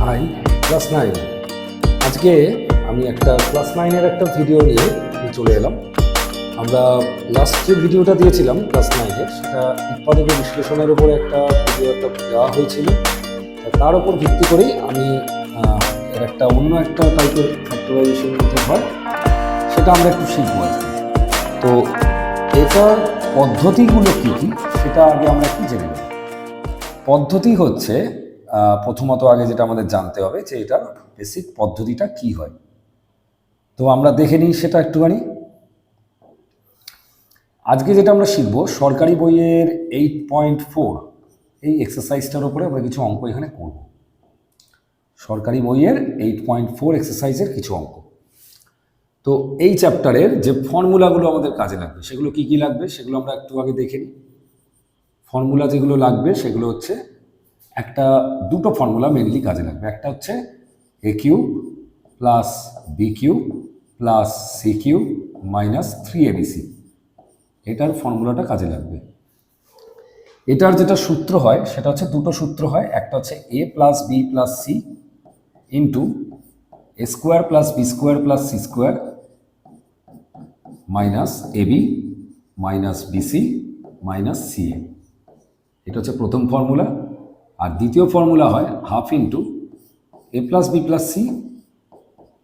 High class 9 আজকে আমি একটা ক্লাস 9-এর একটা ভিডিও নিয়ে চলে এলাম। আমরা লাস্ট যে ভিডিওটা দিয়েছিলাম ক্লাস 9-এর, সেটা উৎপাদক বিশ্লেষণের উপরে একটা ভিডিও দেওয়া হয়েছিল। তার উপর ভিত্তি করেই আমি এর একটা অন্য একটা টাইপের ফ্যাক্টরাইজেশন মেথড হয়, সেটা আমরা একটু শিখবো আজকে। তো এটার পদ্ধতিগুলো কী কী সেটা আগে আমরা একটু জেনে নেব। পদ্ধতি হচ্ছে প্রথমত আগে যেটা আমাদের জানতে হবে যে এটা বেসিক পদ্ধতিটা কি হয়। তো আমরা দেখে নিই সেটা একটুখানি। আজকে যেটা আমরা শিখবো সরকারি বইয়ের 8.4 এই এক্সারসাইজটার উপরে আমরা কিছু অঙ্ক এখানে করব। সরকারি বইয়ের 8.4 এক্সারসাইজের কিছু অঙ্ক। তো এই চ্যাপ্টারের যে ফর্মুলাগুলো আমাদের কাজে লাগবে সেগুলো কি কি লাগবে সেগুলো আমরা একটু আগে দেখে নিই। ফর্মুলা যেগুলো লাগবে সেগুলো হচ্ছে দুটো ফর্মুলা মেনলি কাজে লাগবে। একটা হচ্ছে a cube plus b cube plus c cube minus 3abc, এটার ফর্মুলাটা কাজে লাগবে। এটার যেটা সূত্র হয় সেটা হচ্ছে দুটো সূত্র হয়। একটা হচ্ছে a plus b plus c into a square plus b square plus c square minus a b minus b c minus c a, এটা হচ্ছে প্রথম ফর্মুলা। আর দ্বিতীয় ফর্মুলা হয় half into a plus b plus c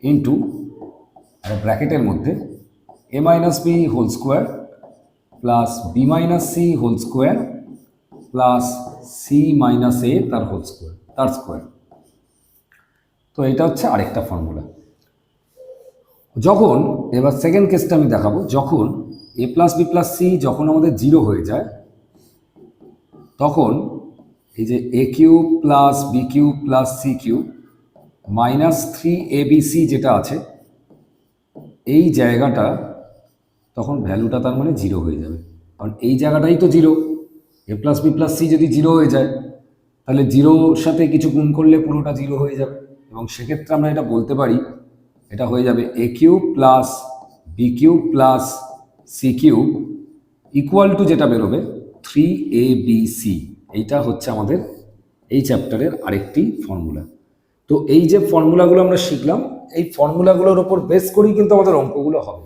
into ব্র্যাকেটের মধ্যে a minus b whole square plus b minus c whole square plus c minus a তার whole square তার স্কোয়ার। তো এটা হচ্ছে আরেকটা ফর্মুলা। যখন এবার সেকেন্ড কেসটা আমি দেখাবো, যখন a plus b plus c যখন আমাদের 0 হয়ে যায়, তখন এই যে a cube plus b cube plus c cube minus 3abc যেটা আছে, এই জায়গাটা তখন ভ্যালুটা তার মানে 0 হয়ে যাবে। কারণ এই জায়গাটাই তো 0, এ প্লাস বি প্লাস সি যদি 0 হয়ে যায় তাহলে 0-র সাথে কিছু গুণ করলে পুরোটা 0 হয়ে যাবে। এবং সেক্ষেত্রে আমরা এটা বলতে পারি, এটা হয়ে যাবে a cube plus b cube plus c cube equal to যেটা বেরোবে 3abc। এইটা হচ্ছে আমাদের এই চ্যাপ্টারের আরেকটি ফর্মুলা। তো এই যে ফর্মুলাগুলো আমরা শিখলাম, এই ফর্মুলাগুলোর ওপর বেস করেই কিন্তু আমাদের অঙ্কগুলো হবে।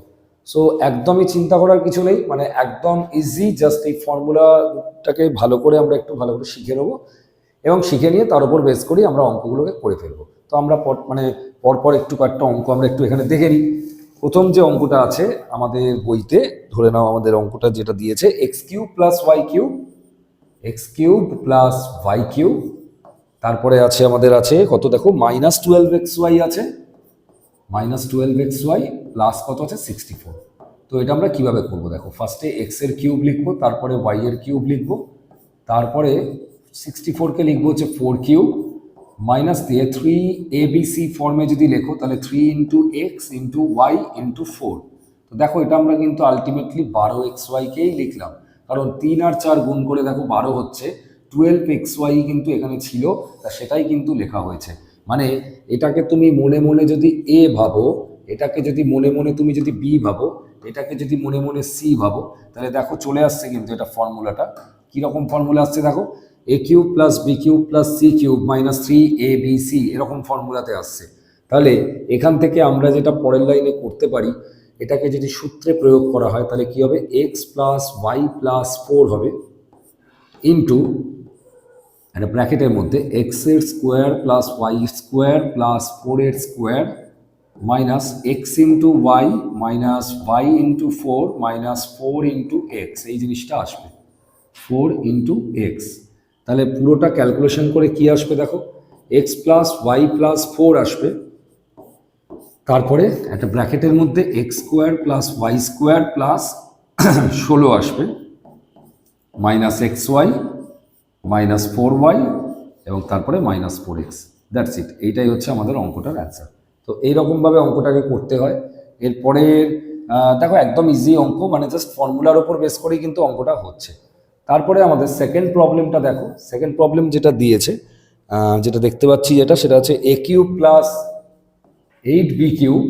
সো একদমই চিন্তা করার কিছু নেই, মানে একদম ইজি। জাস্ট এই ফর্মুলাটাকে ভালো করে আমরা একটু ভালো করে শিখে নেবো এবং শিখে নিয়ে তার উপর বেস করেই আমরা অঙ্কগুলোকে করে ফেলবো। তো আমরা পরপর একটু কয়েকটা অঙ্ক আমরা একটু এখানে দেখে নিই। প্রথম যে অঙ্কটা আছে আমাদের বইতে, ধরে নাও আমাদের অঙ্কটা যেটা দিয়েছে x cube plus y cube, x cube plus y cube, তারপরে আছে আমাদের আছে কত দেখো মাইনাস 12xy আছে, মাইনাস 12xy প্লাস কত আছে 64। তো এটা আমরা কিভাবে করবো দেখো, ফার্স্টে এক্স এর কিউব লিখবো, তারপরে ওয়াই এর কিউব লিখবো, তারপরে 64কে লিখবো হচ্ছে 4 কিউব মাইনাস দিয়ে 3abc ফর্মে যদি লেখো তাহলে 3 into x into y into 4। তো দেখো এটা আমরা কিন্তু আলটিমেটলি 12xy-কেই লিখলাম, কারণ 3 আর 4 গুণ করে দেখো 12 হচ্ছে, 12xy কিন্তু এখানে ছিল, তা সেটাই কিন্তু লেখা হয়েছে। মানে এটাকে তুমি মনে মনে যদি এ ভাবো, এটাকে যদি মনে মনে তুমি যদি বি ভাবো, এটাকে যদি মনে মনে সি ভাবো, তাহলে দেখো চলে আসছে কিন্তু এটা ফর্মুলাটা। কীরকম ফর্মুলা আসছে দেখো, a cube plus b cube plus c cube minus 3abc এরকম ফর্মুলাতে আসছে। তাহলে এখান থেকে আমরা যেটা পরের লাইনে করতে পারি, এটাকে যদি সূত্রে প্রয়োগ করা হয় তাহলে কি হবে, এক্স প্লাস ওয়াই প্লাস 4 হবে ইন্টু একটা ব্র্যাকেটের মধ্যে এক্স এর square plus y square plus 4 এর square minus x into y minus y into 4 minus 4 into x, এই জিনিসটা আসবে 4 ইন্টু এক্স। তাহলে পুরোটা ক্যালকুলেশন করে কি আসবে দেখো, এক্স প্লাস ওয়াই প্লাস 4 আসবে, তারপরে একটা ব্র্যাকেটের মধ্যে x square plus y square plus 16 আসবে minus x y minus 4y এবং তারপরে মাইনাস 4x। দ্যাটস ইট, এইটাই হচ্ছে আমাদের অঙ্কটার অ্যান্সার। তো এইরকমভাবে অঙ্কটাকে করতে হয়। এরপরে দেখো একদম ইজি অঙ্ক, মানে জাস্ট ফর্মুলার ওপর বেস করেই কিন্তু অঙ্কটা হচ্ছে। তারপরে আমাদের সেকেন্ড প্রবলেমটা দেখো, সেকেন্ড প্রবলেম যেটা দিয়েছে, যেটা দেখতে পাচ্ছি সেটা হচ্ছে a cube plus 8b cube,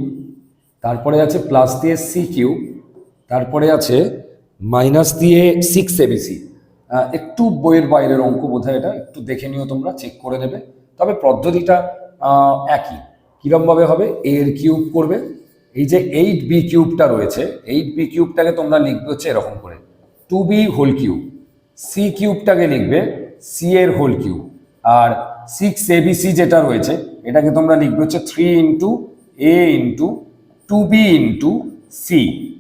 তারপরে আছে প্লাস দিয়ে সি কিউব, তারপরে আছে মাইনাস দিয়ে 6abc। একটু বইয়ের বাইরের অঙ্ক বোধহয়, এটা একটু দেখে নিও তোমরা, চেক করে নেবে। তবে পদ্ধতিটা একই। কীরকমভাবে হবে, এ এর কিউব করবে, এই যে 8b কিউবটা রয়েছে 8b কিউবটাকে তোমরা লিখবে হচ্ছে এরকম করে 2b হোল কিউব, সি কিউবটাকে লিখবে সি এর হোল কিউব, আর 6abc যেটা রয়েছে এটাকে তোমরা লিখবে হচ্ছে 3 ইন্টু এ ইন্টু 2b ইন্টু সি।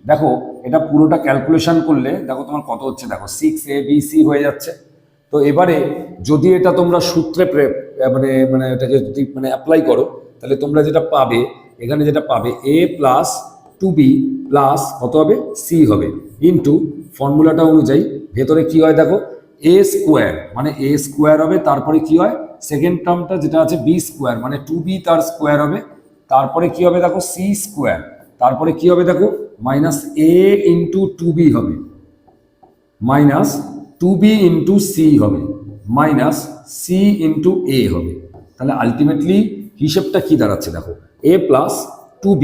দেখো এটা পুরোটা ক্যালকুলেশন করলে দেখো তোমার কত হচ্ছে, দেখো 6abc হয়ে যাচ্ছে। তো এবারে যদি এটা তোমরা সূত্রে মানে মানে এটাকে যদি মানে অ্যাপ্লাই করো তাহলে তোমরা যেটা পাবে, এখানে যেটা পাবে এ প্লাস 2b প্লাস কত হবে, সি হবে, ইন্টু ফর্মুলাটা অনুযায়ী ভেতরে কি হয় দেখো এ স্কোয়ার, মানে এ স্কোয়ার হবে, তারপরে কি হয় সেকেন্ড টার্মটা যেটা আছে বি স্কোয়ার, মানে 2b তার স্কোয়ার হবে, তারপরে কি হবে দেখো সি স্কোয়ার, তারপরে কি হবে দেখো মাইনাস এ ইন্টু 2b হবে, মাইনাস 2b ইন্টু সি হবে, মাইনাস সি ইন্টু এ হবে। তাহলে আলটিমেটলি হিসেবটা কি দাঁড়াচ্ছে দেখো, এ প্লাস 2b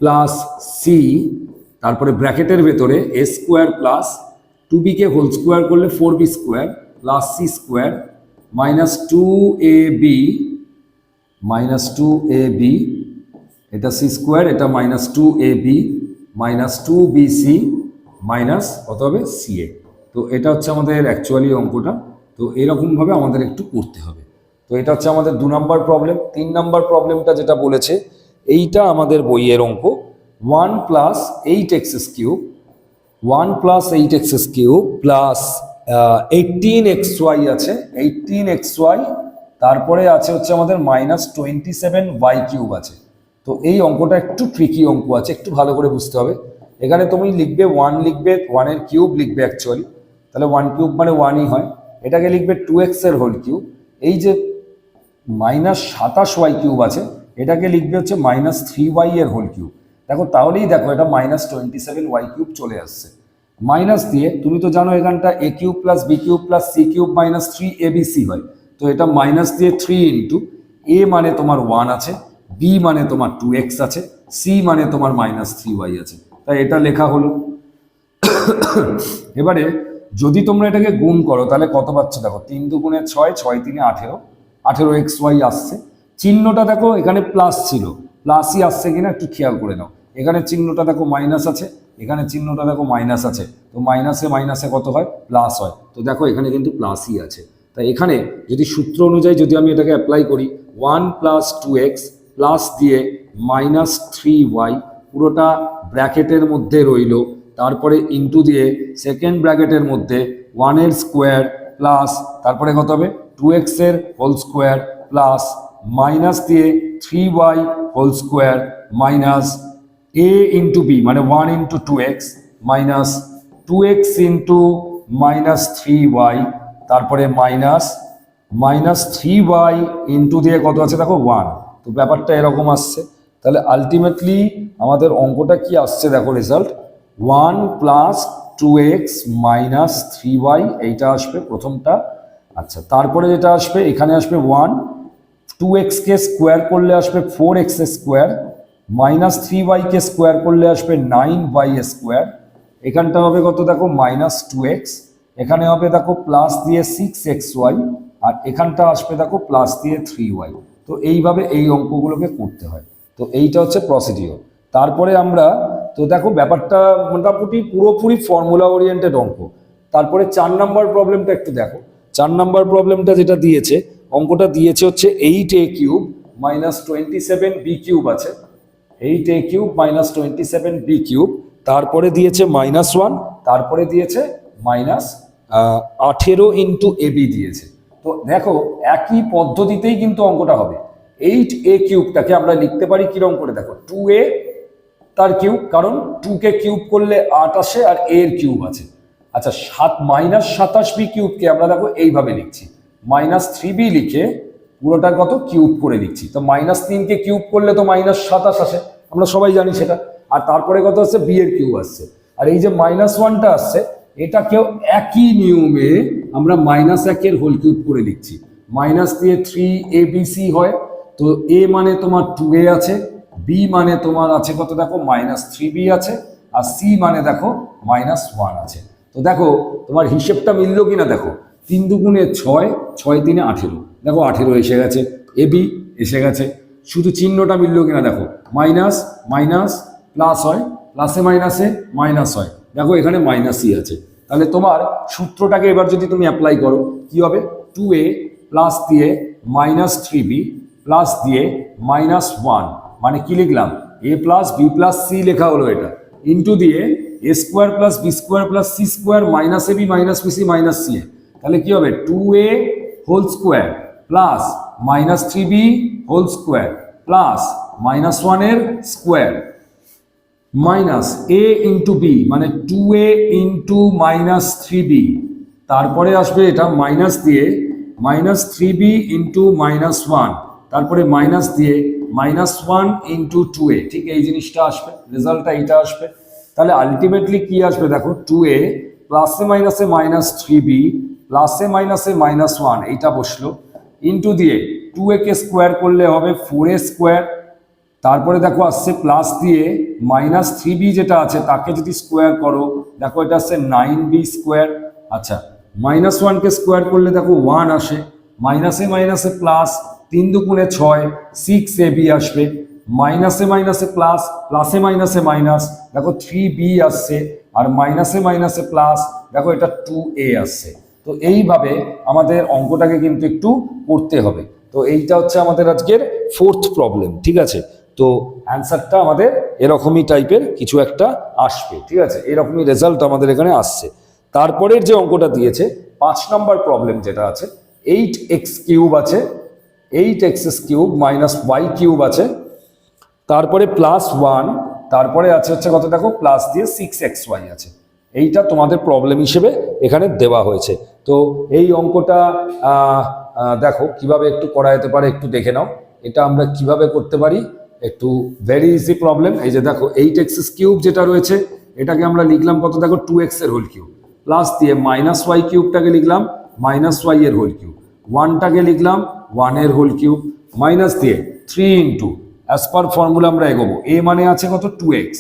প্লাস সি, তারপরে ব্র্যাকেটের ভেতরে এ স্কোয়ার প্লাস 2b কে হোল স্কোয়ার করলে 4b square plus c square minus 2ab minus 2ab, এটা সি স্কোয়ার, এটা minus 2ab minus 2bc minus কত হবে সিএ। তো এটা হচ্ছে আমাদের অ্যাকচুয়ালি অঙ্কটা। তো এরকমভাবে আমাদের একটু করতে হবে। তো এটা হচ্ছে আমাদের 2 নম্বর প্রবলেম। 3 নম্বর প্রবলেমটা যেটা বলেছে এইটা আমাদের বইয়ের অঙ্ক, 1 plus 8x cube 1 plus 8x cube plus 18xy আছে, 18xy, তারপরে আছে হচ্ছে আমাদের মাইনাস 27y কিউব আছে। তো এই অঙ্কটা একটু ট্রিকি অঙ্ক আছে, একটু ভালো করে বুঝতে হবে। এখানে তুমি লিখবে 1, লিখবে 1 এর কিউব লিখবে অ্যাকচুয়ালি, তাহলে 1 কিউব মানে 1ই হয়, এটাকে লিখবে 2x এর হোল কিউব, এই যে মাইনাস 27y কিউব আছে এটাকে লিখবে হচ্ছে মাইনাস 3y এর হোল কিউব। দেখো তাহলেই দেখো এটা মাইনাস 27y কিউব চলে আসছে। মাইনাস দিয়ে তুমি তো জানো এখানটা a cube plus b cube plus c cube minus 3abc হয়, তো এটা মাইনাস দিয়ে 3 ইন্টু এ মানে তোমার 1 আছে, বি মানে তোমার 2x আছে, সি মানে তোমার মাইনাস 3y আছে, তাই এটা লেখা হলো। এবারে যদি তোমরা এটাকে গুণ করো তাহলে কত পাচ্ছ দেখো, 3 দুগুণে 6, 6 3 18, 18xy আসছে। চিহ্নটা দেখো এখানে প্লাস ছিল, প্লাসই আসছে কিনা একটু খেয়াল করে নাও, এখানে চিহ্নটা দেখো মাইনাস আছে, এখানে চিহ্নটা দেখো মাইনাস আছে, তো মাইনাসে মাইনাসে কত হয় প্লাস হয়, তো দেখো এখানে কিন্তু প্লাসই আছে। তাই এখানে যদি সূত্র অনুযায়ী যদি আমি এটাকে অ্যাপ্লাই করি 1 প্লাস 2x প্লাস দিয়ে মাইনাস 3y পুরোটা ব্র্যাকেটের মধ্যে রইল, তারপরে ইন্টু দিয়ে সেকেন্ড ব্র্যাকেটের মধ্যে 1 এর স্কোয়ার প্লাস তারপরে কত হবে 2x এর হোল স্কোয়ার প্লাস মাইনাস দিয়ে 3y whole square minus a into b মানে 1 into 2x minus 2x into minus 3y, তারপরে মাইনাস মাইনাস 3y ইন্টু দিয়ে কত আছে দেখো 1। তো ব্যাপারটা এরকম আসছে। তাহলে আলটিমেটলি আমাদের অঙ্কটা কি আসছে দেখো, result 1 plus 2x minus 3y, এইটা আসবে প্রথমটা। আচ্ছা, তারপরে যেটা আসবে এখানে আসবে 1, 2x কে স্কোয়ার করলে আসবে 4x স্কোয়ার, মাইনাস 3y কে স্কোয়ার করলে আসবে 9y স্কোয়ার, এখানটা হবে কত দেখো মাইনাস 2x, এখানে হবে দেখো প্লাস দিয়ে 6xy, আর এখানটা আসবে দেখো প্লাস দিয়ে 3y। তো এইভাবে এই অঙ্কগুলোকে করতে হয়। তো এইটা হচ্ছে প্রসিডিওর। তারপরে আমরা তো দেখো ব্যাপারটা মোটামুটি পুরোপুরি ফর্মুলা ওরিয়েন্টেড অঙ্ক। তারপরে 4 নম্বর প্রবলেমটা একটু দেখো। 4 নম্বর প্রবলেমটা যেটা দিয়েছে, অঙ্কটা দিয়েছে হচ্ছে 8a cube minus 27b cube আছে, 8a cube minus 27b cube, তারপরে দিয়েছে মাইনাস 1, তারপরে দিয়েছে মাইনাস 18 ইন্টু এবি দিয়েছে। তো দেখো একই পদ্ধতিতেই কিন্তু অঙ্কটা হবে। 8a কিউবটাকে আমরা লিখতে পারি কিরকম করে দেখো, 2a তার কিউব, কারণ 2 কে কিউব করলে 8 আসে আর a এর কিউব আছে। আচ্ছা, মাইনাস 27b কিউবকে আমরা দেখো এইভাবে লিখছি, মাইনাস 3b লিখে পুরোটার কত কিউব করে লিখছি। তো মাইনাস 3 কে কিউব করলে তো মাইনাস 27 আসে, আমরা সবাই জানি সেটা। আর তারপরে কত আসছে, বি এর কিউব আসছে, আর এই যে মাইনাস 1টা আসছে এটাকেও একই নিয়মে আমরা মাইনাস 1 এর হোল কিউব করে লিখছি। মাইনাস দিয়ে 3abc হয়, তো a মানে তোমার 2a আছে, বি মানে তোমার আছে কত দেখো মাইনাস 3b আছে, আর সি মানে দেখো মাইনাস 1 আছে। তো দেখো তোমার হিসেবটা মিলল কিনা দেখো, 3 দুগুণে 6, 6 3 18, দেখো 18 এসে গেছে। এসে গেছে। শুধু চিহ্নটা মিললো কিনা দেখো, মাইনাস মাইনাস প্লাস হয়, প্লাসে মাইনাসে মাইনাস হয়, দেখো এখানে মাইনাসই আছে। তাহলে তোমার সূত্রটাকে এবার যদি তুমি অ্যাপ্লাই করো কি হবে, 2a প্লাস দিয়ে মাইনাস 3b প্লাস দিয়ে -1, মানে কি লিখলাম, a plus b plus c লেখা হলো এটা, ইন্টু দিয়ে a square plus b square plus c square minus a b minus b c minus c a. তাহলে কি হবে, 2a whole square plus -3b whole square plus -1 এর square minus a into b, মানে 2a into -3b, তারপরে আসবে এটা minus দিয়ে -3b into -1, তারপরে মাইনাস দিয়ে -1 ইন্টু 2a, ঠিক এই জিনিসটা আসবে, রেজাল্টটা এইটা আসবে। তাহলে আলটিমেটলি কি আসবে দেখো, 2a প্লাসে মাইনাসে -3b প্লাসে মাইনাসে -1 এইটা বসলো, ইন্টু দিয়ে 2a কে স্কোয়ার করলে হবে 4a স্কোয়ার, তারপরে দেখো আসছে প্লাস দিয়ে -3b যেটা আছে তাকে যদি স্কোয়ার করো দেখো এটা আসছে 9b স্কোয়ার। আচ্ছা, -1 কে স্কোয়ার করলে দেখো 1 আসে, মাইনাসে মাইনাসে প্লাস, 3 দুগুণে 6 6ab আসবে, মাইনাসে মাইনাসে প্লাস, প্লাসে মাইনাসে মাইনাস, দেখো 3b আসছে, আর মাইনাসে মাইনাসে প্লাস, দেখো এটা 2a আসছে। তো এইভাবে আমাদের অঙ্কটাকে কিন্তু একটু করতে হবে। তো এইটা হচ্ছে আমাদের আজকের 4th প্রবলেম, ঠিক আছে। তো অ্যান্সারটা আমাদের এরকমই টাইপের কিছু একটা আসবে, ঠিক আছে, এরকমই রেজাল্ট আমাদের এখানে আসছে। তারপরের যে অঙ্কটা দিয়েছে 5 নম্বর প্রবলেম যেটা আছে, 8x কিউব আছে, 8x cube minus y cube আছে, তারপরে +1, তারপরে আছে হচ্ছে কত দেখো প্লাস দিয়ে 6xy আছে। এইটা তোমাদের প্রবলেম হিসেবে এখানে দেওয়া হয়েছে। তো এই অঙ্কটা দেখো কিভাবে একটু করা যেতে পারে, একটু দেখে নাও। এটা আমরা কিভাবে করতে পারি, একটু ভেরি ইজি প্রবলেম। এই যে দেখো 8x কিউব যেটা রয়েছে এটাকে আমরা লিখলাম কত দেখো 2x এর হোল কিউব, প্লাস দিয়ে -y কিউবটাকে লিখলাম -y এর হোল কিউব, 1টাকে লিখলাম 1 এর হোল কিউব, মাইনাস দিয়ে 3 ইন্টু, অ্যাজ পার ফর্মুলা আমরা এগোবো, a মানে আছে কত 2x,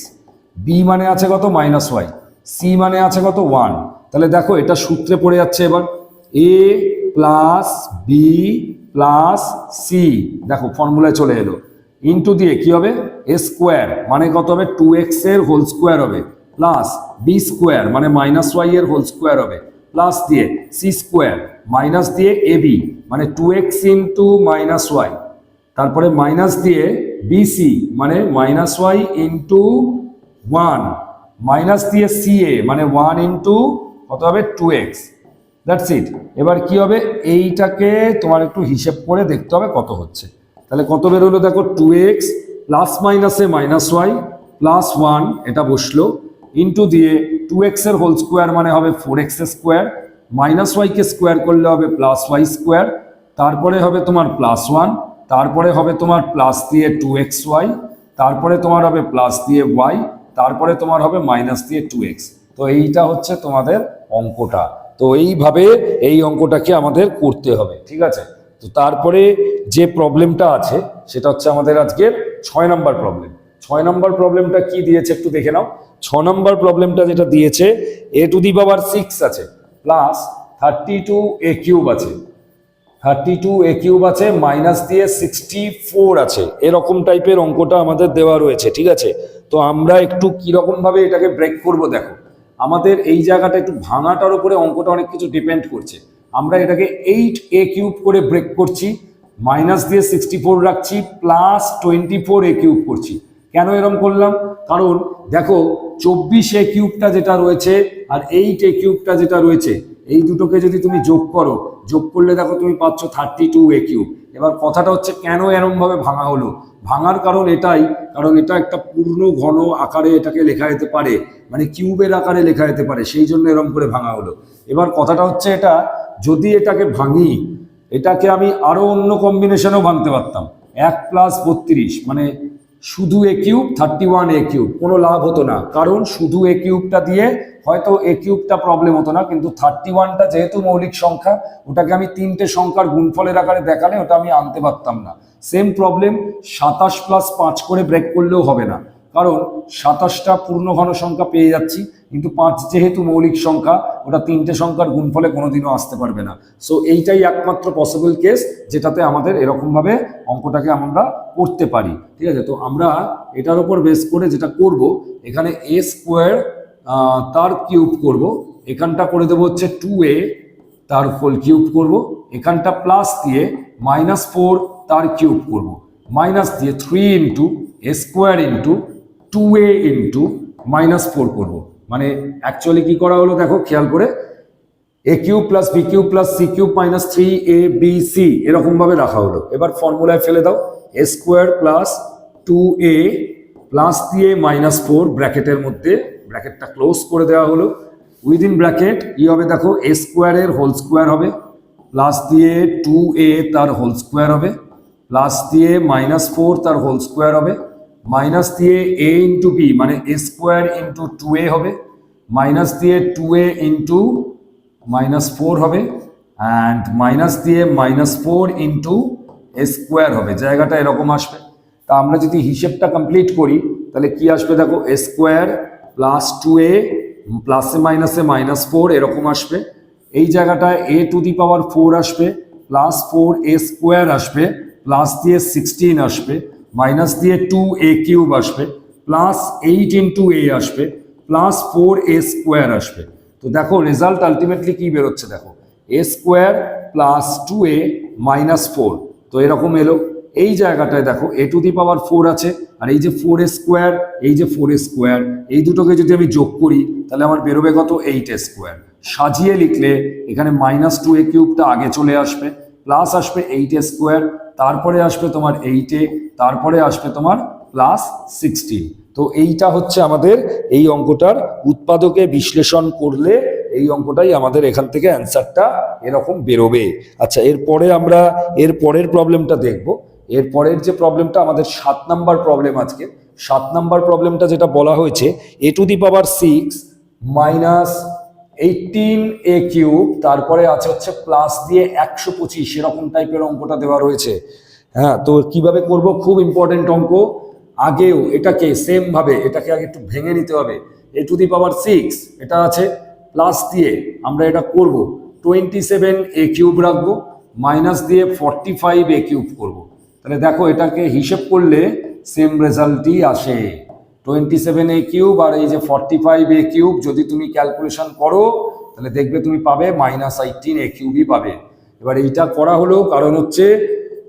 b মানে আছে কত -y, c মানে আছে কত 1। তাহলে দেখো এটা সূত্রে পড়ে যাচ্ছে এবার, a plus b plus c, দেখো ফর্মুলায় চলে এলো, ইন্টু দিয়ে কি হবে a স্কোয়ার, মানে কত হবে 2x এর হোল স্কোয়ার হবে, প্লাস বি স্কোয়ার মানে -y এর হোল স্কোয়ার হবে, প্লাস দিয়ে সি স্কোয়ার মাইনাস দিয়ে ab মানে 2x ইন্টু -y, তারপরে মাইনাস দিয়ে বিসি মানে -y ইন্টু 1, মাইনাস দিয়ে সিএ মানে 1 ইন্টু কত হবে 2x, দ্যাটস ইট। এবার কি হবে, এইটাকে তোমার একটু হিসেব করে দেখতে হবে কত হচ্ছে। তাহলে কত বের হলো দেখো, 2x প্লাস মাইনাসে -y প্লাস 1 এটা বসলো, ইন্টু দিয়ে 2x এর হোল স্কোয়ার মানে হবে 4x স্কোয়ার, -y কে স্কোয়ার করলে হবে +y স্কোয়ার, তারপরে হবে তোমার +1, তারপরে হবে তোমার প্লাস দিয়ে 2xy, তারপরে তোমার হবে প্লাস দিয়ে y, তারপরে তোমার হবে মাইনাস দিয়ে 2x। তো এইটা হচ্ছে তোমাদের অঙ্কটা। তো এইভাবে এই অঙ্কটাকে আমাদের করতে হবে, ঠিক আছে। তো তারপরে যে প্রবলেমটা আছে সেটা হচ্ছে আমাদের আজকের 6 নম্বর প্রবলেম। 6 নম্বর প্রবলেমটা কি দিয়েছে একটু দেখে নাও। 6 নম্বর প্রবলেমটা যেটা দিয়েছে, a⁶ আছে প্লাস 32a কিউব আছে, 32a কিউব আছে, মাইনাস দিয়ে 64 আছে, এরকম টাইপের অঙ্কটা আমাদের দেওয়া রয়েছে, ঠিক আছে। তো আমরা একটু কিরকম ভাবে এটাকে ব্রেক করব দেখো, আমাদের এই জায়গাটা একটু ভাঙাটার উপরে অঙ্কটা অনেক কিছু ডিপেন্ড করছে। আমরা এটাকে 8a কিউব করে ব্রেক করছি, মাইনাস দিয়ে 64 রাখছি, প্লাস 24a কিউব করছি। কেন এরকম করলাম, কারণ দেখো 24a কিউবটা যেটা রয়েছে আর 8a কিউবটা যেটা রয়েছে এই দুটোকে যদি তুমি যোগ করো, যোগ করলে দেখো তুমি পাচ্ছ 32a কিউব। এবার কথাটা হচ্ছে কেন এরকম ভাবে ভাঙা হলো, ভাঙার কারণ এটাই, কারণ এটা একটা পূর্ণ ঘন আকারে এটাকে লেখা যেতে পারে, মানে কিউবের আকারে লেখা যেতে পারে, সেই জন্য এরকম করে ভাঙা হলো। এবার কথাটা হচ্ছে এটা যদি এটাকে ভাঙি, এটাকে আমি আরো অন্য কম্বিনেশনেও ভাঙতে পারতাম, 1 + 32 মানে শুধু a কিউব 31a কিউব, কোনো লাভ হতো না, কারণ শুধু a কিউবটা দিয়ে হয়তো a কিউবটা প্রবলেম হতো না, কিন্তু 31টা যেহেতু মৌলিক সংখ্যা, ওটাকে আমি 3টে সংখ্যার গুণফলের আকারে দেখালে ওটা আমি আনতে পারতাম না। সেম প্রবলেম 27 + 5 করে ব্রেক করলেও হবে না, কারণ 27টা পূর্ণঘন সংখ্যা পেয়ে যাচ্ছি, কিন্তু 5 যেহেতু মৌলিক সংখ্যা, ওটা 3টে সংখ্যার গুণফলে কোনোদিনও আসতে পারবে না। সো এইটাই একমাত্র পসিবল কেস যেটাতে আমাদের এরকমভাবে অঙ্কটাকে আমরা করতে পারি। ঠিক আছে, তো আমরা এটার উপর বেস করে যেটা করব, এখানে a স্কোয়ার তার কিউব করব, এখানটা করে দেবো হচ্ছে 2a তার হোল কিউব করব, এখানটা প্লাস দিয়ে -4 তার কিউব করব, মাইনাস দিয়ে 3 into a square into 2a into -4 করব। মানে অ্যাকচুয়ালি কি করা হলো দেখো খেয়াল করে, a cube plus b cube plus c cube minus 3abc এরকম ভাবে রাখা হলো। এবার ফর্মুলায় ফেলে দাও, a square plus 2a plus দিয়ে -4 ব্র্যাকেটের মধ্যে, ব্র্যাকেটটা ক্লোজ করে দেওয়া হলো, উইদিন ব্র্যাকেট কি হবে দেখো, a স্কোয়ারের হোল স্কোয়ার হবে, প্লাস দিয়ে 2a তার হোল স্কোয়ার হবে, প্লাস দিয়ে -4 তার হোল স্কোয়ার হবে, মাইনাস দিয়ে a ইন্টু বি মানে a স্কোয়ার ইন্টু 2a হবে, মাইনাস দিয়ে 2a ইন্টু -4 হবে, অ্যান্ড মাইনাস দিয়ে -4 ইন্টু a স্কোয়ার হবে, জায়গাটা এরকম আসবে। তা আমরা যদি হিসেবটা কমপ্লিট করি তাহলে কি আসবে দেখো, a স্কোয়ার প্লাস 2a প্লাসে মাইনাসে -4 এরকম আসবে। এই জায়গাটায় a টু দি পাওয়ার 4 আসবে, প্লাস 4a স্কোয়ার আসবে, প্লাস দিয়ে 16 আসবে, মাইনাস দিয়ে 2a কিউব আসবে, প্লাস 8 ইন্টু a আসবে, প্লাস 4a স্কোয়ার আসবে। তো দেখো রেজাল্ট আলটিমেটলি কি বেরোচ্ছে দেখো, a স্কোয়ার প্লাস 2a -4, তো এরকম এলো। এই জায়গাটায় দেখো a টু দি পাওয়ার 4 আছে, আর এই যে 4a স্কোয়ার, এই যে 4a স্কোয়ার, এই দুটোকে যদি আমি যোগ করি তাহলে আমার বেরোবে কত, 8a স্কোয়ার। সাজিয়ে লিখলে এখানে -2a কিউবটা আগে চলে আসবে, প্লাস আসবে 8a স্কোয়ার, তারপরে আসবে তোমার 8a, তারপরে আসবে তোমার প্লাস 16। তো এইটা হচ্ছে আমাদের এই অঙ্কটার উৎপাদকে বিশ্লেষণ করলে এই অঙ্কটাই আমাদের এখান থেকে অ্যান্সারটা এরকম বেরোবে। আচ্ছা, এরপরে আমরা এর পরের প্রবলেমটা দেখব। এর পরের যে প্রবলেমটা আমাদের 7 নাম্বার প্রবলেম, আজকে 7 নাম্বার প্রবলেমটা যেটা বলা হয়েছে, a to the power 6 minus 18a cube, তারপরে আছে হচ্ছে প্লাস দিয়ে 125, এরকম টাইপের অঙ্কটা দেওয়া রয়েছে। হ্যাঁ, তো কিভাবে করব, খুব ইম্পর্টেন্ট অঙ্ক। আগেও এটাকে সেম ভাবে এটাকে আগে একটু ভেঙে নিতে হবে। a টু দি পাওয়ার 6 এটা আছে, প্লাস দিয়ে আমরা এটা করব 27a কিউব রাখবো, মাইনাস দিয়ে 45a কিউব করব। তাহলে দেখো এটাকে হিসেব করলে সেম রেজাল্টই আসে, 27a কিউব আর এই যে 45a কিউব যদি তুমি ক্যালকুলেশন করো তাহলে দেখবে তুমি পাবে -18a কিউবই পাবে। এবার এইটা করা হলো কারণ হচ্ছে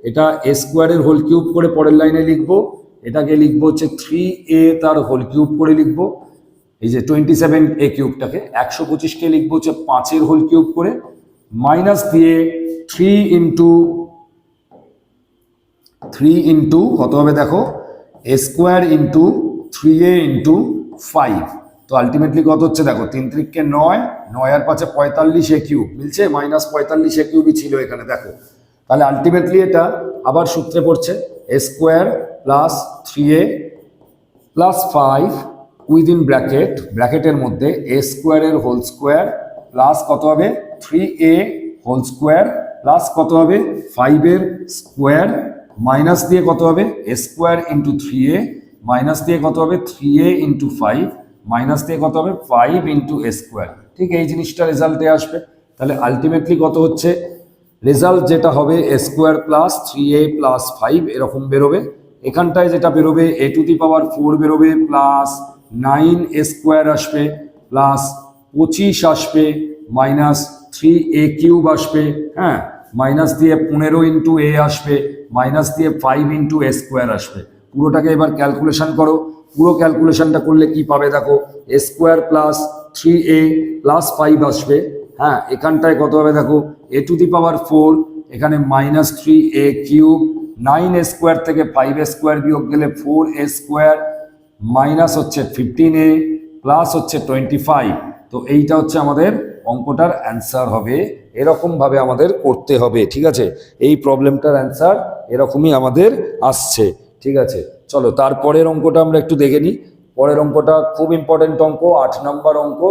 এটা a স্কোয়ারের হোল কিউব করে পরের লাইনে লিখবো, এটাকে লিখবো হচ্ছে 3a তার হোল কিউব করে লিখবো, এই যে 27a কিউবটাকে 125কে লিখবো হচ্ছে 5-এর হোল কিউব করে, মাইনাস দিয়ে 3 ইন্টু কত হবে দেখো, a square into 3a into 5। তো আলটিমেটলি কত হচ্ছে দেখো, 3 3 9, 9 আর 5 45a কিউব মিলছে, -45a কিউবই ছিল এখানে দেখো। তাহলে আলটিমেটলি এটা আবার সূত্রে পড়ছে, a square plus 3a plus 5 within bracket, ব্র্যাকেটের মধ্যে a স্কোয়ারের হোল স্কোয়ার প্লাস কত হবে 3a হোল স্কোয়ার প্লাস কত হবে 5-এর স্কোয়ার, মাইনাস দিয়ে কত হবে a square into 3a, minus দিয়ে কত হবে 3a ইন্টু 5, মাইনাস দিয়ে কত হবে 5 ইন্টু a স্কোয়ার। ঠিক এই জিনিসটা রেজাল্টে আসবে। তাহলে আলটিমেটলি কত হচ্ছে রেজাল্ট, যেটা হবে a square plus 3a plus 5 এরকম বেরোবে। এখানটায় যেটা বেরোবে a টু দি পাওয়ার 4 বেরোবে, প্লাস 9a স্কোয়ার আসবে, প্লাস 25 আসবে, মাইনাস 3a কিউব আসবে, হ্যাঁ, মাইনাস দিয়ে 15 ইন্টু a আসবে, মাইনাস দিয়ে 5 ইন্টু a স্কোয়ার আসবে। পুরোটাকে এবার ক্যালকুলেশন করো, পুরো ক্যালকুলেশনটা করলে কি পাবে দেখো, a square plus 3a plus 5 আসবে, হ্যাঁ, এখানটায় কত হবে দেখো a টু দি পাওয়ার 4, এখানে -3a কিউব, 9a স্কোয়ার থেকে 5a স্কোয়ার বিয়োগ গেলে 4a স্কোয়ার, মাইনাস হচ্ছে 15a প্লাস হচ্ছে 25। তো এইটা হচ্ছে আমাদের অঙ্কটার অ্যান্সার হবে, এরকমভাবে আমাদের করতে হবে। ঠিক আছে, এই প্রবলেমটার অ্যান্সার এরকমই আমাদের আসছে। ঠিক আছে, চলো তারপরের অঙ্কটা আমরা একটু দেখে নিই। পরের অঙ্কটা খুব ইম্পর্টেন্ট অঙ্ক, 8 নম্বর অঙ্ক,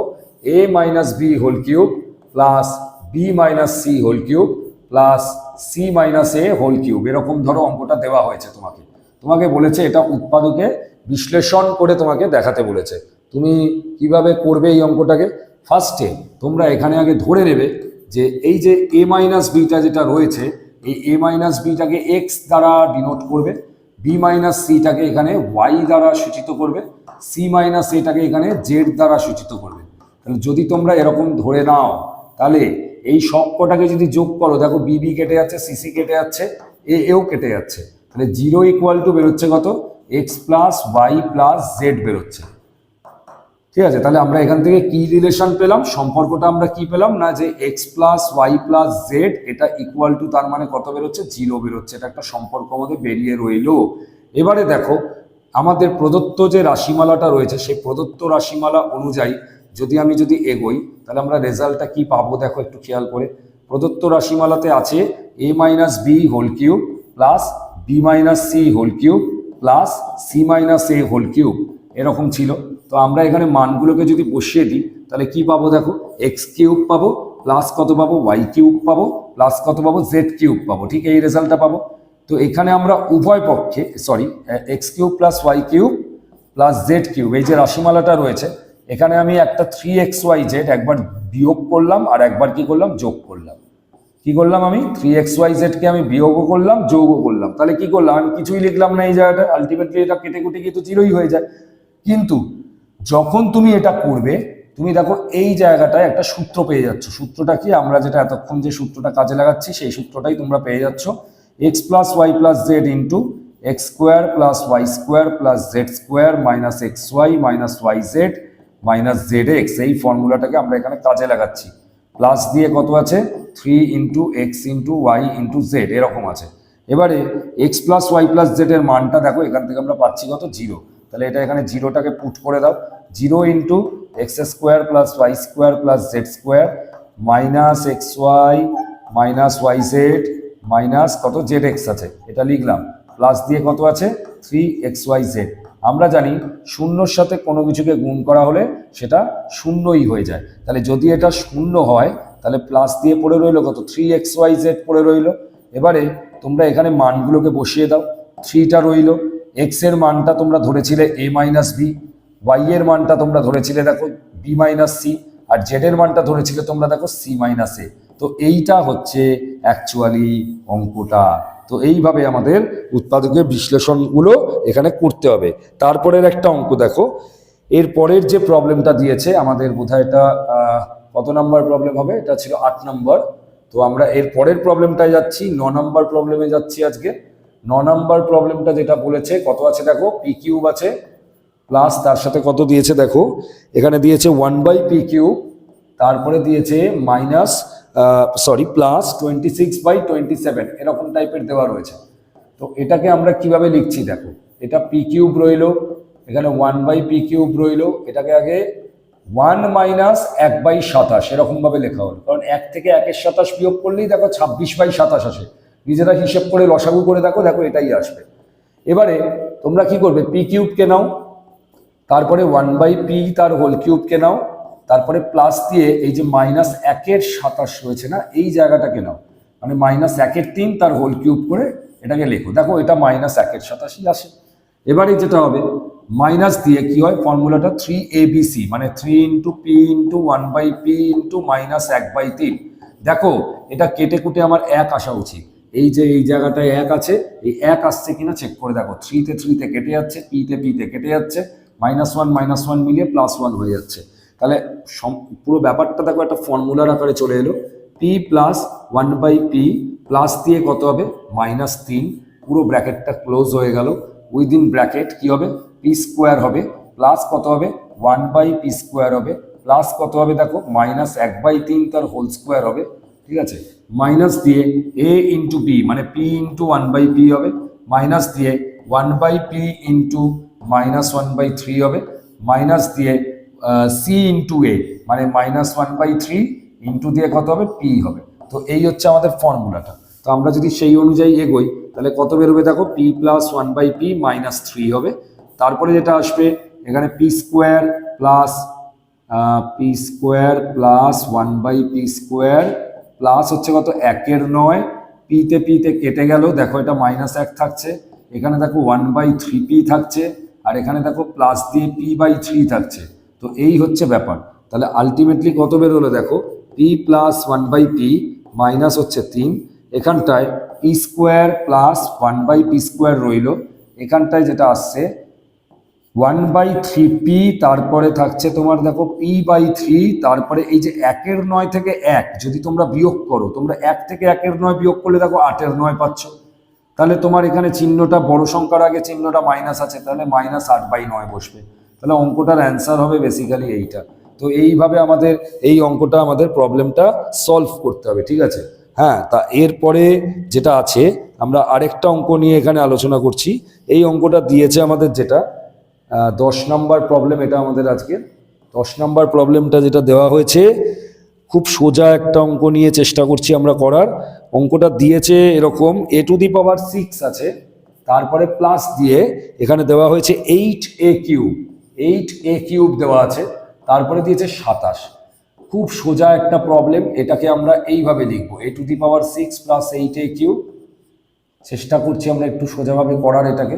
a minus b whole cube plus b minus c whole cube plus c minus a whole cube, এরকম ধরো অঙ্কটা দেওয়া হয়েছে তোমাকে। তোমাকে বলেছে এটা উৎপাদকে বিশ্লেষণ করে তোমাকে দেখাতে বলেছে। তুমি কিভাবে করবে এই অঙ্কটাকে? ফার্স্টে তোমরা এখানে আগে ধরে নেবে যে এই যে এ মাইনাস বিটা যেটা রয়েছে, এই এ মাইনাস বিটাকে এক্স দ্বারা ডিনোট করবে, বি মাইনাস সিটাকে এখানে ওয়াই দ্বারা সূচিত করবে, সি মাইনাস এটাকে এখানে জেড দ্বারা সূচিত করবে। তাহলে যদি তোমরা এরকম ধরে নাও, তাহলে এই সব কটাকে যদি যোগ করো, দেখো বিবি কেটে যাচ্ছে, সিসি কেটে যাচ্ছে, এও কেটে যাচ্ছে, তাহলে 0 ইকুয়াল টু বেরোচ্ছে কত? X plus y plus z বেরোচ্ছে। ঠিক আছে, তাহলে আমরা এখান থেকে কি রিলেশন পেলাম? সম্পর্কটা আমরা কি পেলাম না, যে x plus y plus z এটা ইকুয়াল টু, তার মানে কত বেরোচ্ছে? 0 বেরোচ্ছে। এটা একটা সম্পর্ক আমাদের বেরিয়ে রইলো। এবারে দেখো আমাদের প্রদত্ত যে রাশিমালাটা রয়েছে, সেই প্রদত্ত রাশিমালা অনুযায়ী যদি এগোই, তাহলে আমরা রেজাল্টটা কি পাবো দেখো একটু খেয়াল করে। প্রদত্ত রাশিমালাতে আছে a minus b whole cube plus b minus c whole cube plus c minus a whole cube, এরকম ছিল। তো আমরা এখানে মানগুলোকে যদি বসিয়ে দিই, তাহলে কি পাবো দেখো? এক্স কিউব পাবো প্লাস কত পাবো? ওয়াই কিউব পাবো প্লাস কত পাবো? জেড কিউব পাবো। ঠিক এই রেজাল্টটা পাবো। তো এখানে আমরা উভয় পক্ষে x cube plus y cube plus z cube, এই যে রাশিমালাটা রয়েছে, এখানে আমি একটা 3xyz একবার বিয়োগ করলাম আর একবার কি করলাম? যোগ করলাম। কি করলাম আমি? 3xyz কে আমি বিয়োগও করলাম, যোগও করলাম। তাহলে কি করলাম? আমি কিছুই লিখলাম না এই জায়গাটা, আলটিমেটলি এটা কেটে কুটে গিয়ে তো 0ই হয়ে যায়। কিন্তু যখন তুমি এটা করবে, তুমি দেখো এই জায়গাটায় একটা সূত্র পেয়ে যাচ্ছ। সূত্রটা কি? আমরা যেটা এতক্ষণ যে সূত্রটা কাজে লাগাচ্ছি, সেই সূত্রটাই তোমরা পেয়ে যাচ্ছ। X plus y plus z into x square plus y square plus z square minus x y minus y z minus z x, এই ফর্মুলাটাকে আমরা এখানে কাজে লাগাচ্ছি। প্লাস দিয়ে কত আছে? 3 into x into y into z, এরকম আছে। এবারে x plus y plus z এর মানটা দেখো, এখান থেকে আমরা পাচ্ছি কত? 0। তাহলে এটা এখানে 0টাকে পুট করে দাও। 0 into x square plus y square plus z square minus x y minus y z minus কত? জেড এক্স আছে, এটা লিখলাম। প্লাস দিয়ে কত আছে? 3xyz। আমরা জানি শূন্যর সাথে কোনো কিছুকে গুণ করা হলে সেটা শূন্যই হয়ে যায়। তাহলে যদি এটা শূন্য হয়, তাহলে প্লাস দিয়ে পড়ে রইলো কত? 3xyz পড়ে রইলো। এবারে তোমরা এখানে মানগুলোকে বসিয়ে দাও। 3টা রইলো, এক্স এর মানটা তোমরা ধরেছিলে a মাইনাস বি, ওয়াই এর মানটা তোমরা ধরেছিলে দেখো বি মাইনাস সি, আর জেড এর মানটা ধরেছিলে তোমরা দেখো সি মাইনাস এ। তো এইটা হচ্ছে অ্যাকচুয়ালি অঙ্কটা। তো এইভাবে আমাদের উৎপাদকের বিশ্লেষণগুলো এখানে করতে হবে। তারপরের একটা অঙ্ক দেখো, এর পরের যে প্রবলেমটা দিয়েছে আমাদের, বোধহয় এটা কত নাম্বার প্রবলেম হবে? এটা ছিল 8 নম্বর। তো আমরা এর পরের প্রবলেমটায় যাচ্ছি, 9 নম্বর প্রবলেমে যাচ্ছি আজকে। 9 নম্বর প্রবলেমটা যেটা বলেছে, কত আছে দেখো? পি কিউব আছে প্লাস তার সাথে কত দিয়েছে দেখো, এখানে দিয়েছে 1/p কিউব, তারপরে দিয়েছে মাইনাস প্লাস 26/27, এরকম টাইপের দেওয়া রয়েছে। তো এটাকে আমরা কিভাবে লিখছি দেখো, এটা পি কিউব রইলো, এখানে 1/p কিউব রইলো, এটাকে আগে 1 মাইনাস 1/27 এরকম ভাবে লেখা হলো, কারণ 1 থেকে 1-এর 27 বিয়োগ করলেই দেখো 26/27 আসে। নিজেরা হিসেব করে লসাগু করে দেখো, এটাই আসবে। এবারে তোমরা কি করবে? পি কিউবকে নাও, তারপরে 1/p তার হোল কিউবকে নাও, তারপরে প্লাস দিয়ে এই যে মাইনাস 1/27 রয়েছে না, এই জায়গাটাকে নাও, মানে মাইনাস 1/3 তার হোল কিউব করে এটাকে লেখো। দেখো এটা মাইনাস 1/27 আসে। এবারে যেটা হবে, মাইনাস দিয়ে কি হয়? ফর্মুলাটা 3abc, মানে 3 into P into 1/p into minus 1/3। দেখো এটা কেটে কুটে আমার 1 আসা উচিত। এই যে এই জায়গাটায় 1 আছে, এই 1 আসছে কিনা চেক করে দেখো। 3 তে কেটে যাচ্ছে, পিতে কেটে যাচ্ছে, -1 মিলিয়ে +1 হয়ে যাচ্ছে। তাহলে পুরো ব্যাপারটা দেখো একটা ফর্মুলার আকারে চলে এলো। পি প্লাস 1/p প্লাস দিয়ে কত হবে? -3, পুরো ব্র্যাকেটটা ক্লোজ হয়ে গেল। উইদিন ব্র্যাকেট কি হবে? পি স্কোয়ার হবে প্লাস কত হবে? 1/p স্কোয়ার হবে প্লাস কত হবে দেখো? -1/3 তার হোল স্কোয়ার হবে। ঠিক আছে, মাইনাস দিয়ে a ইন্টু বি, মানে p ইন্টু 1/p হবে, মাইনাস দিয়ে 1/p ইন্টু -1/3 হবে, মাইনাস দিয়ে সি ইন্টু এ, মানে -1/3 ইন্টু দিয়ে কত হবে? পি হবে। তো এই হচ্ছে আমাদের ফর্মুলাটা। তো আমরা যদি সেই অনুযায়ী এগোই, তাহলে কত বেরোবে দেখো? p প্লাস 1/p -3 হবে। তারপরে যেটা আসবে, এখানে P square plus 1/p square plus হচ্ছে কত? 1/9, পিতে কেটে গেল, দেখো এটা -1 থাকছে, এখানে দেখো 1/3p থাকছে, আর এখানে দেখো প্লাস দিয়ে p/3 থাকছে। তো এই হচ্ছে ব্যাপার। তাহলে আলটিমেটলি কত বেরোলো দেখো, p প্লাস 1/p মাইনাস হচ্ছে 3, এখানটায় p square plus 1/p square রইল, এখানটায় যেটা আসছে 1/3p, তারপরে থাকছে তোমার দেখো p/3, তারপরে এই যে 1/9 থেকে 1 যদি তোমরা বিয়োগ করো, তোমরা 1 থেকে 1/9 বিয়োগ করলে দেখো 8/9 পাচ্ছ। তাহলে তোমার এখানে চিহ্নটা বড় সংখ্যার আগে চিহ্নটা মাইনাস আছে, তাহলে -8/9 বসবে। তাহলে অঙ্কটার অ্যান্সার হবে বেসিক্যালি এইটা। তো এইভাবে আমাদের এই অঙ্কটা, আমাদের প্রবলেমটা সলভ করতে হবে, ঠিক আছে। হ্যাঁ, তা এরপরে যেটা আছে, আমরা আরেকটা অঙ্ক নিয়ে এখানে আলোচনা করছি। এই অঙ্কটা দিয়েছে আমাদের যেটা 10 নম্বর প্রবলেম, এটা আমাদের আজকে 10 নম্বর প্রবলেমটা যেটা দেওয়া হয়েছে, খুব সোজা একটা অঙ্ক নিয়ে চেষ্টা করছি আমরা করার। অঙ্কটা দিয়েছে এরকম, a⁶ আছে, তারপরে প্লাস দিয়ে এখানে দেওয়া হয়েছে 8a³ দেওয়া আছে, তারপরে দিয়েছে 27। খুব সোজা একটা প্রবলেম, এটাকে আমরা এইভাবে লিখবো, a⁶ প্লাস 8a³। চেষ্টা করছি আমরা একটু সোজাভাবে করার এটাকে।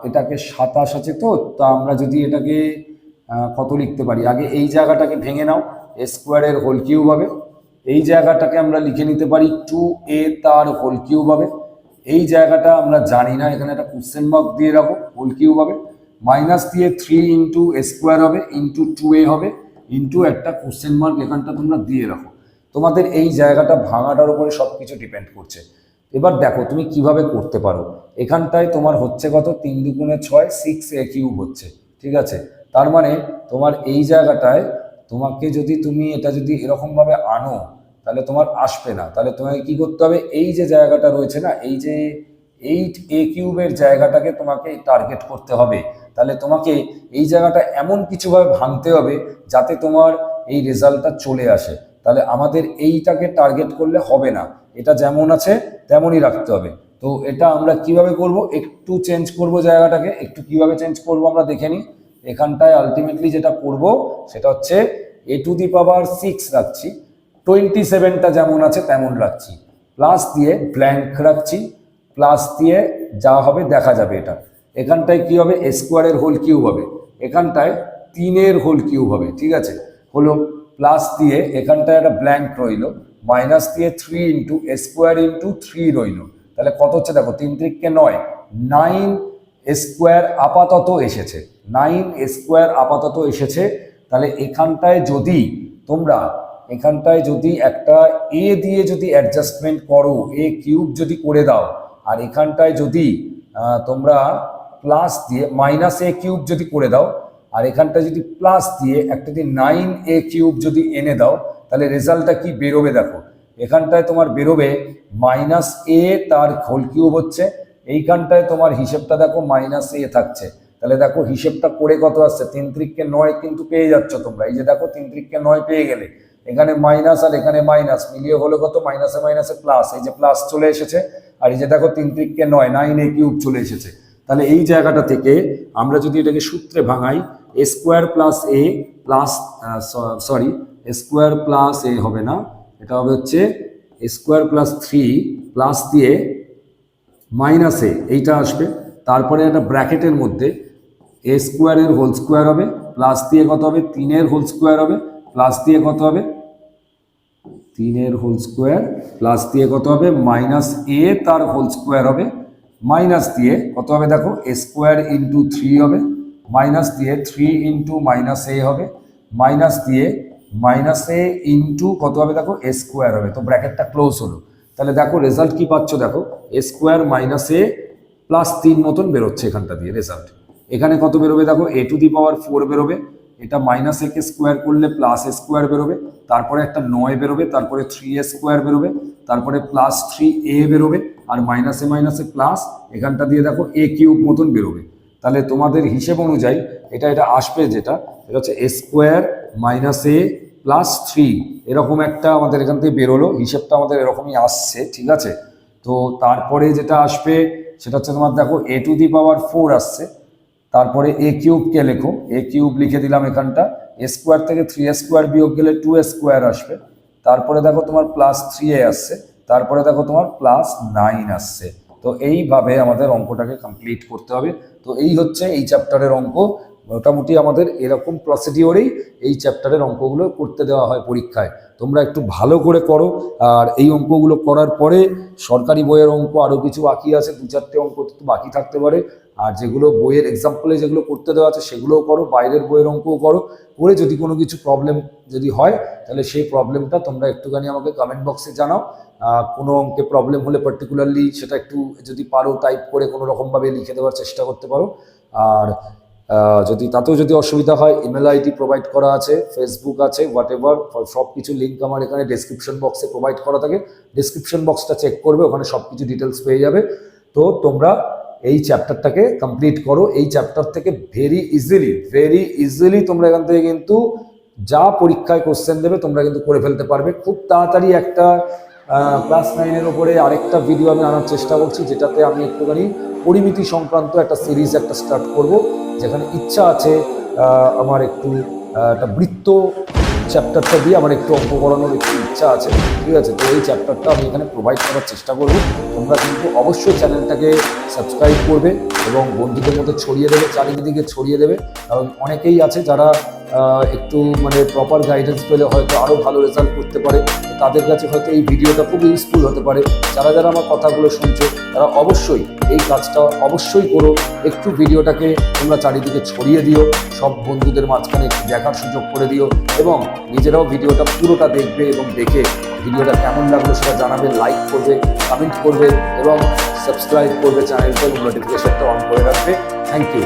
এটাকে 27 আছে, তো তা আমরা যদি এটাকে কত লিখতে পারি, আগে এই জায়গাটাকে ভেঙে নাও, a স্কোয়ারের হোল কিউব হবে। এই জায়গাটাকে আমরা লিখে নিতে পারি 2a তার হোল কিউব হবে। এই জায়গাটা আমরা জানি না, এখানে একটা কোশ্চেন মার্ক দিয়ে রাখো, হোল কিউব হবে। মাইনাস দিয়ে 3 ইন্টু a স্কোয়ার হবে, ইন্টু 2a হবে, ইন্টু একটা কোশ্চেন মার্ক এখানটা তোমরা দিয়ে রাখো। তোমাদের এই জায়গাটা ভাঙাটার উপরে সব কিছু ডিপেন্ড করছে। এবার দেখো তুমি কিভাবে করতে পারো। এখানটায় তোমার হচ্ছে কত, 3 দুগুণে 6, 6a³ হচ্ছে, ঠিক আছে। তার মানে তোমার এই জায়গাটায় তোমাকে যদি তুমি এটা যদি এরকমভাবে আনো, তাহলে তোমার আসবে না। তাহলে তোমাকে কি করতে হবে, এই যে জায়গাটা রয়েছে না, এই যে 8a³ জায়গাটাকে তোমাকে টার্গেট করতে হবে। তাহলে তোমাকে এই জায়গাটা এমন কিছুভাবে ভাঙতে হবে যাতে তোমার এই রেজাল্টটা চলে আসে। তাহলে আমাদের এইটাকে টার্গেট করলে হবে না, এটা যেমন আছে তেমনই রাখতে হবে। তো এটা আমরা কিভাবে করব, একটু চেঞ্জ করব জায়গাটাকে, একটু কিভাবে চেঞ্জ করব আমরা দেখে নিই। এখানটায় আলটিমেটলি যেটা করব সেটা হচ্ছে a⁶ রাখছি, 27টা যেমন আছে তেমন রাখছি, প্লাস দিয়ে ব্ল্যাঙ্ক রাখছি, প্লাস দিয়ে যা হবে দেখা যাবে। এটা এখানটায় কি হবে, a স্কোয়ারের হোল কিউব হবে, এখানটায় 3-এর হোল কিউব হবে, ঠিক আছে। হলো প্লাস দিয়ে এখানটায় একটা ব্ল্যাঙ্ক রইল, মাইনাস দিয়ে 3 ইন্টু a স্কোয়ার ইন্টু 3 রইল। তাহলে কত হচ্ছে দেখো, 3×3 = 9, 9a স্কোয়ার আপাতত এসেছে, 9a স্কোয়ার আপাতত এসেছে। তাহলে এখানটায় যদি তোমরা এখানটায় যদি একটা a দিয়ে যদি অ্যাডজাস্টমেন্ট করো, a³ যদি করে দাও, আর এখানটায় যদি তোমরা প্লাস দিয়ে -a³ যদি করে দাও, আর এখানটা যদি প্লাস দিয়ে একটা যদি 9a³ যদি এনে দাও, তাহলে রেজাল্টটা কি বেরোবে দেখো। এখানটায় তোমার বেরোবে -a তার হোল কিউব হচ্ছে, এইখানটায় তোমার হিসেবটা দেখো -a থাকছে। তাহলে দেখো হিসেবটা করে কত আসছে, 3×3 = 9 কিন্তু পেয়ে যাচ্ছ তোমরা। এই যে দেখো 3×3 = 9 পেয়ে গেলে, এখানে মাইনাস আর এখানে মাইনাস মিলিয়ে হলো কত, মাইনাসে মাইনাসে প্লাস, এই যে প্লাস চলে এসেছে। আর এই যে দেখো 3×3 = 9, 9a³ চলে এসেছে। তাহলে এই জায়গাটা থেকে আমরা যদি এটাকে সূত্রে ভাঙাই, a square plus a plus a square plus a হবে না, এটা হবে হচ্ছে a স্কোয়ার প্লাস 3 প্লাস দিয়ে -a, এইটা আসবে। তারপরে একটা ব্র্যাকেটের মধ্যে a স্কোয়ারের হোল স্কোয়ার হবে, প্লাস দিয়ে কত হবে, 3-এর হোল স্কোয়ার হবে, প্লাস দিয়ে কত হবে, 3-এর হোল স্কোয়ার, প্লাস দিয়ে কত হবে, -a তার হোল স্কোয়ার হবে, মাইনাস দিয়ে কত হবে দেখো, a স্কোয়ার ইন্টু 3 হবে, মাইনাস দিয়ে 3 ইন্টু -a হবে, মাইনাস দিয়ে -a ইন্টু কত হবে দেখো, a স্কোয়ার হবে। তো ব্র্যাকেটটা ক্লোজ হলো। তাহলে দেখো রেজাল্ট কি পাচ্ছ দেখো, a স্কোয়ার -a প্লাস 3 মতন বেরোচ্ছে এখানটা দিয়ে রেজাল্ট। এখানে কত বেরোবে দেখো, a⁴ বেরোবে, এটা -a কে স্কোয়ার করলে +a স্কোয়ার বেরোবে, তারপরে একটা 9 বেরোবে, তারপরে 3a স্কোয়ার বেরোবে, তারপরে +3a বেরোবে, আর মাইনাসে মাইনাসে প্লাস, এখানটা দিয়ে দেখো a³ মতন বেরোবে। তাহলে তোমাদের হিসেব অনুযায়ী এটা আসবে, যেটা এটা হচ্ছে a স্কোয়ার -a প্লাস 3, এরকম একটা আমাদের এখান থেকে বেরোলো। হিসেবটা আমাদের এরকমই আসছে, ঠিক আছে। তো তারপরে যেটা আসবে সেটা হচ্ছে তোমার দেখো a⁴ আসছে, তারপরে a³ কে লেখো, a³ লিখে দিলাম এখানটা, a স্কোয়ার থেকে 3a স্কোয়ার বিয়োগ গেলে 2a স্কোয়ার আসবে, তারপরে দেখো তোমার +3a আসছে, তারপরে দেখো তোমার +9 আসছে। তো এইভাবে আমাদের অঙ্কটাকে কমপ্লিট করতে হবে। তো এই হচ্ছে এই চ্যাপ্টারের অঙ্ক। মোটামুটি আমাদের এরকম প্রসিডিওরেই এই চ্যাপ্টারের অঙ্কগুলো করতে দেওয়া হয় পরীক্ষায়। তোমরা একটু ভালো করে করো। আর এই অঙ্কগুলো করার পরে সরকারি বইয়ের অঙ্ক আরও কিছু বাকি আছে, 2-4টে অঙ্ক তো বাকি থাকতে পারে। আর যেগুলো বইয়ের এক্সাম্পলে যেগুলো করতে দেওয়া আছে সেগুলোও করো, বাইরের বইয়ের অঙ্কও করো। করে যদি কোনো কিছু প্রবলেম যদি হয় তাহলে সেই প্রবলেমটা তোমরা একটুখানি আমাকে কমেন্ট বক্সে জানাও। কোনো অঙ্কে প্রবলেম হলে পার্টিকুলারলি সেটা একটু যদি পারো টাইপ করে কোনো রকমভাবে লিখে দেওয়ার চেষ্টা করতে পারো। আর যদি তাতেও যদি অসুবিধা হয়, ইমেল আইডি প্রোভাইড করা আছে, ফেসবুক আছে, হোয়াট এভার সব কিছু লিঙ্ক আমার এখানে ডেসক্রিপশন বক্সে প্রোভাইড করা থাকে। ডেসক্রিপশন বক্সটা চেক করবে, ওখানে সব কিছু ডিটেলস পেয়ে যাবে। তো তোমরা এই চ্যাপ্টারটাকে কমপ্লিট করো। এই চ্যাপ্টার থেকে ভেরি ইজিলি তোমরা এখান থেকে কিন্তু যা পরীক্ষায় কোশ্চেন দেবে তোমরা কিন্তু করে ফেলতে পারবে খুব তাড়াতাড়ি। একটা ক্লাস 9-এর ওপরে আরেকটা ভিডিও আমি আনার চেষ্টা করছি, যেটাতে আমি একটুখানি পরিমিতি সংক্রান্ত একটা সিরিজ স্টার্ট করব, যেখানে ইচ্ছা আছে আমার একটু একটা বৃত্ত চ্যাপ্টারটা দিয়ে আমার একটু অঙ্ক করানোর একটু ইচ্ছা আছে। ঠিক আছে, তো এই চ্যাপ্টারটা আমি এখানে প্রোভাইড করার চেষ্টা করব। তোমরা কিন্তু অবশ্যই চ্যানেলটাকে সাবস্ক্রাইব করবে এবং বন্ধুদের মধ্যে ছড়িয়ে দেবে, চারিদিকে ছড়িয়ে দেবে। কারণ অনেকেই আছে যারা একটু মানে প্রপার গাইডেন্স পেলে হয়তো আরও ভালো রেজাল্ট করতে পারে। তাদের কাছে হয়তো এই ভিডিওটা খুব ইউজফুল হতে পারে। যারা যারা আমার কথাগুলো শুনছো তারা অবশ্যই এই কাজটা অবশ্যই করো। একটু ভিডিওটাকে তোমরা চারিদিকে ছড়িয়ে দিও, সব বন্ধুদের মাঝখানে একটু দেখার সুযোগ করে দিও এবং নিজেরাও ভিডিওটা পুরোটা দেখবে এবং দেখে ভিডিওটা কেমন লাগলো সেটা জানাবে, লাইক করবে, কমেন্ট করবে এবং সাবস্ক্রাইব করবে চ্যানেলটা এবং নোটিফিকেশনটা অন করে রাখবে। Thank you.